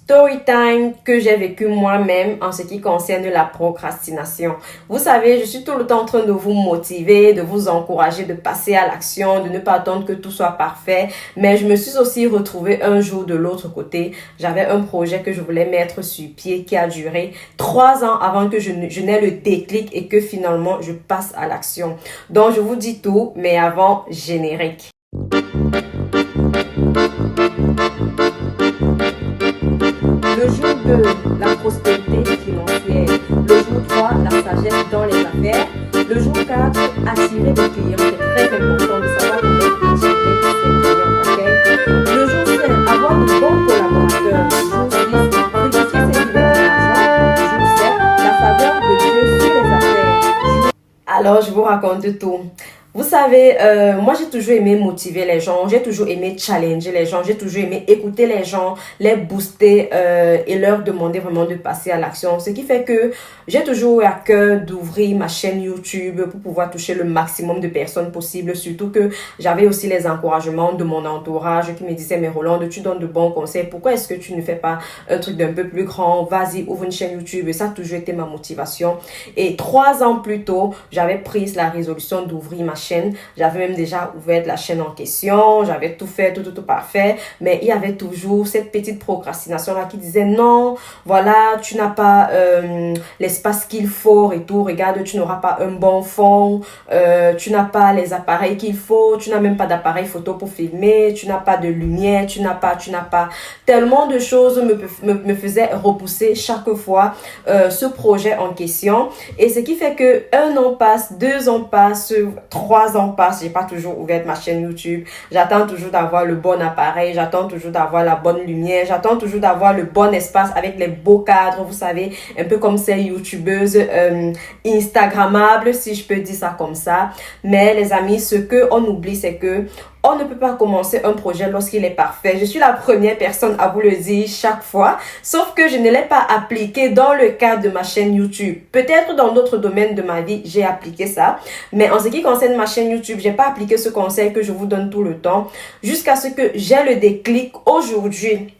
story time que j'ai vécu moi-même en ce qui concerne la procrastination. Vous savez, je suis tout le temps en train de vous motiver, de vous encourager, de passer à l'action, de ne pas attendre que tout soit parfait. Mais je me suis aussi retrouvée un jour de l'autre côté. J'avais un projet que je voulais mettre sur pied qui a duré 3 ans avant que je n'ai le déclic et que finalement je passe à l'action. Donc je vous dis tout, mais avant, générique. Le jour 2, la prospérité financière. Le jour 3, la sagesse dans les affaires. Le jour 4, attirer des clients. C'est très important de savoir comment attirer ses clients. Okay? Le jour 5, avoir de bons collaborateurs. Jour 6, fructifier ses idées d'argent. Jour 7, la faveur de Dieu sur les affaires. Alors, je vous raconte tout. Vous savez, moi j'ai toujours aimé motiver les gens, j'ai toujours aimé challenger les gens, j'ai toujours aimé écouter les gens, les booster et leur demander vraiment de passer à l'action. Ce qui fait que j'ai toujours eu à cœur d'ouvrir ma chaîne YouTube pour pouvoir toucher le maximum de personnes possible. Surtout que j'avais aussi les encouragements de mon entourage qui me disaient « Mais Rolande, tu donnes de bons conseils, pourquoi est-ce que tu ne fais pas un truc d'un peu plus grand? Vas-y, ouvre une chaîne YouTube. » Et ça a toujours été ma motivation. Et 3 ans plus tôt, j'avais pris la résolution d'ouvrir ma chaîne. J'avais même déjà ouvert la chaîne en question, j'avais tout fait, tout parfait, mais il y avait toujours cette petite procrastination là qui disait non, voilà, tu n'as pas l'espace qu'il faut et tout, regarde, tu n'auras pas un bon fond, tu n'as pas les appareils qu'il faut, tu n'as même pas d'appareil photo pour filmer, tu n'as pas de lumière, tu n'as pas, tellement de choses me faisaient repousser chaque fois ce projet en question. Et ce qui fait que 1 an passe, 2 ans passent, 3 ans passent, j'ai pas toujours ouvert ma chaîne YouTube. J'attends toujours d'avoir le bon appareil, j'attends toujours d'avoir la bonne lumière, j'attends toujours d'avoir le bon espace avec les beaux cadres, vous savez, un peu comme ces youtubeuses instagrammables, si je peux dire ça comme ça. Mais les amis, ce que on oublie, c'est que on ne peut pas commencer un projet lorsqu'il est parfait. Je suis la première personne à vous le dire chaque fois, sauf que je ne l'ai pas appliqué dans le cadre de ma chaîne YouTube. Peut-être dans d'autres domaines de ma vie, j'ai appliqué ça. Mais en ce qui concerne ma chaîne YouTube, j'ai pas appliqué ce conseil que je vous donne tout le temps jusqu'à ce que j'ai le déclic aujourd'hui.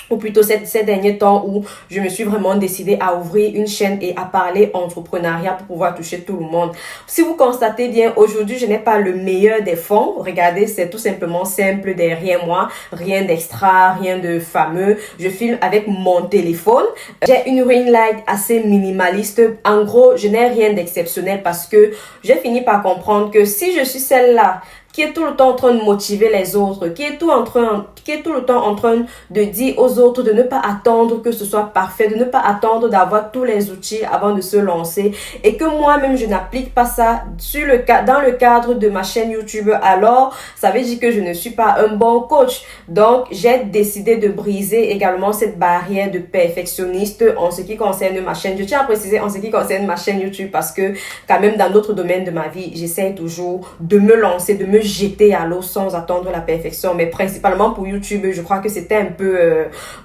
Ou plutôt ces derniers temps où je me suis vraiment décidée à ouvrir une chaîne et à parler entrepreneuriat pour pouvoir toucher tout le monde. Si vous constatez bien, aujourd'hui, je n'ai pas le meilleur des fonds. Regardez, c'est tout simplement simple derrière moi. Rien d'extra, rien de fameux. Je filme avec mon téléphone. J'ai une ring light assez minimaliste. En gros, je n'ai rien d'exceptionnel parce que j'ai fini par comprendre que si je suis celle-là qui est tout le temps en train de motiver les autres, qui est tout le temps en train de dire aux autres de ne pas attendre que ce soit parfait, de ne pas attendre d'avoir tous les outils avant de se lancer et que moi-même je n'applique pas ça dans le cadre de ma chaîne YouTube, alors ça veut dire que je ne suis pas un bon coach. Donc j'ai décidé de briser également cette barrière de perfectionniste en ce qui concerne ma chaîne. Je tiens à préciser en ce qui concerne ma chaîne YouTube parce que quand même dans d'autres domaines de ma vie, j'essaie toujours de me lancer, de me jeter à l'eau sans attendre la perfection, mais principalement pour YouTube, je crois que c'était un peu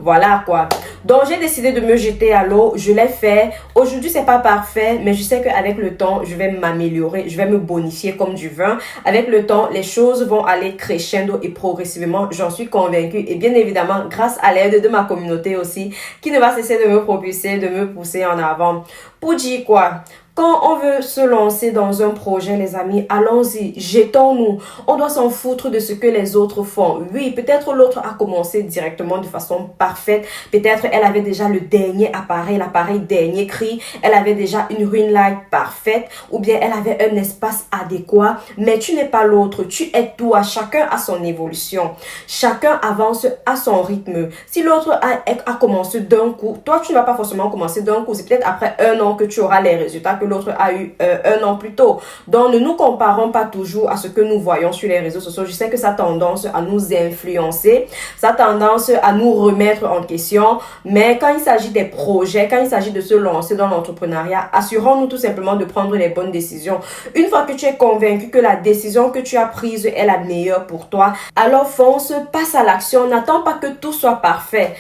voilà quoi. Donc j'ai décidé de me jeter à l'eau, je l'ai fait. Aujourd'hui c'est pas parfait, mais je sais qu'avec le temps je vais m'améliorer, je vais me bonifier comme du vin. Avec le temps les choses vont aller crescendo et progressivement, j'en suis convaincue, et bien évidemment grâce à l'aide de ma communauté aussi qui ne va cesser de me propulser, de me pousser en avant. Pour dire quoi? Quand on veut se lancer dans un projet, les amis, allons-y, jetons-nous. On doit s'en foutre de ce que les autres font. Oui, peut-être l'autre a commencé directement de façon parfaite. Peut-être elle avait déjà le dernier appareil, l'appareil dernier cri. Elle avait déjà une ring light parfaite. Ou bien elle avait un espace adéquat. Mais tu n'es pas l'autre. Tu es toi. Chacun a son évolution. Chacun avance à son rythme. Si l'autre a commencé d'un coup, toi, tu ne vas pas forcément commencer d'un coup. C'est peut-être après 1 an que tu auras les résultats que l'autre a eu 1 an plus tôt. Donc, ne nous comparons pas toujours à ce que nous voyons sur les réseaux sociaux. Je sais que ça a tendance à nous influencer, ça a tendance à nous remettre en question, mais quand il s'agit des projets, quand il s'agit de se lancer dans l'entrepreneuriat, assurons-nous tout simplement de prendre les bonnes décisions. Une fois que tu es convaincu que la décision que tu as prise est la meilleure pour toi, alors fonce, passe à l'action, n'attends pas que tout soit parfait.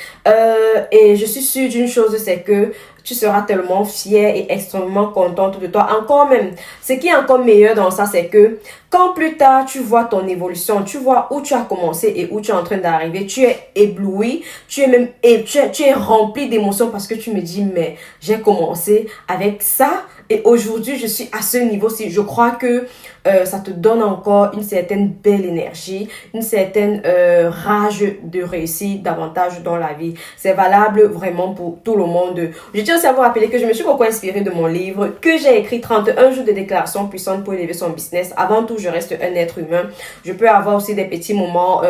Et je suis sûre d'une chose, c'est que tu seras tellement fière et extrêmement contente de toi. Encore même, ce qui est encore meilleur dans ça, c'est que Quand plus tard, tu vois ton évolution, tu vois où tu as commencé et où tu es en train d'arriver, tu es ébloui, tu es même tu es rempli d'émotions parce que tu me dis, mais j'ai commencé avec ça et aujourd'hui, je suis à ce niveau-ci. Je crois que ça te donne encore une certaine belle énergie, une certaine rage de réussir davantage dans la vie. C'est valable vraiment pour tout le monde. Je tiens aussi à vous rappeler que je me suis beaucoup inspirée de mon livre que j'ai écrit 31 jours de déclaration puissante pour élever son business. Avant tout, je reste un être humain. Je peux avoir aussi des petits moments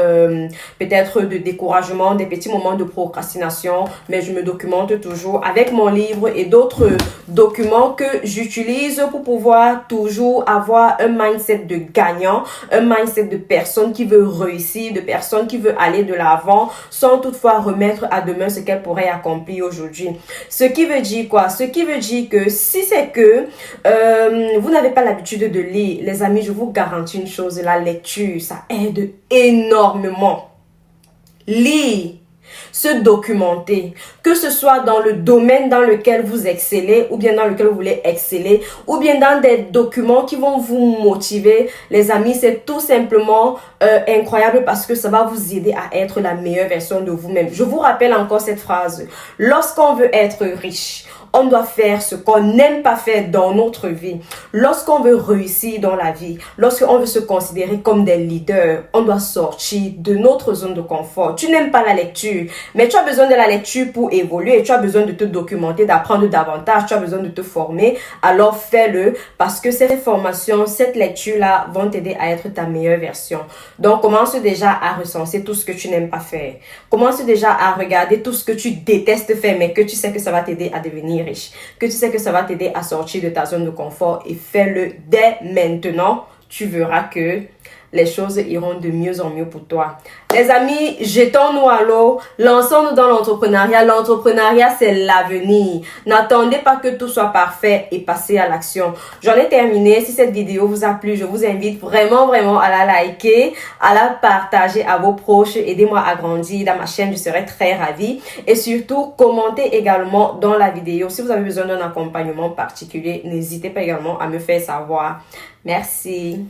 peut-être de découragement, des petits moments de procrastination, mais je me documente toujours avec mon livre et d'autres documents que j'utilise pour pouvoir toujours avoir un mindset de gagnant, un mindset de personne qui veut réussir, de personne qui veut aller de l'avant sans toutefois remettre à demain ce qu'elle pourrait accomplir aujourd'hui. Ce qui veut dire quoi? Ce qui veut dire que si c'est que vous n'avez pas l'habitude de lire, les amis, je vous garantis une chose, la lecture, ça aide énormément. Lire, se documenter, que ce soit dans le domaine dans lequel vous excellez ou bien dans lequel vous voulez exceller ou bien dans des documents qui vont vous motiver. Les amis, c'est tout simplement incroyable parce que ça va vous aider à être la meilleure version de vous-même. Je vous rappelle encore cette phrase. Lorsqu'on veut être riche, on doit faire ce qu'on n'aime pas faire dans notre vie. Lorsqu'on veut réussir dans la vie, lorsqu'on veut se considérer comme des leaders, on doit sortir de notre zone de confort. Tu n'aimes pas la lecture, mais tu as besoin de la lecture pour évoluer. Tu as besoin de te documenter, d'apprendre davantage. Tu as besoin de te former. Alors fais-le parce que cette formation, cette lecture-là vont t'aider à être ta meilleure version. Donc commence déjà à recenser tout ce que tu n'aimes pas faire. Commence déjà à regarder tout ce que tu détestes faire, mais que tu sais que ça va t'aider à devenir riche, que tu sais que ça va t'aider à sortir de ta zone de confort et fais-le dès maintenant. Tu verras que les choses iront de mieux en mieux pour toi. Les amis, jetons-nous à l'eau, lançons-nous dans l'entrepreneuriat. L'entrepreneuriat, c'est l'avenir. N'attendez pas que tout soit parfait et passez à l'action. J'en ai terminé. Si cette vidéo vous a plu, je vous invite vraiment à la liker, à la partager à vos proches. Aidez-moi à grandir dans ma chaîne, je serai très ravie. Et surtout, commentez également dans la vidéo. Si vous avez besoin d'un accompagnement particulier, n'hésitez pas également à me faire savoir. Merci.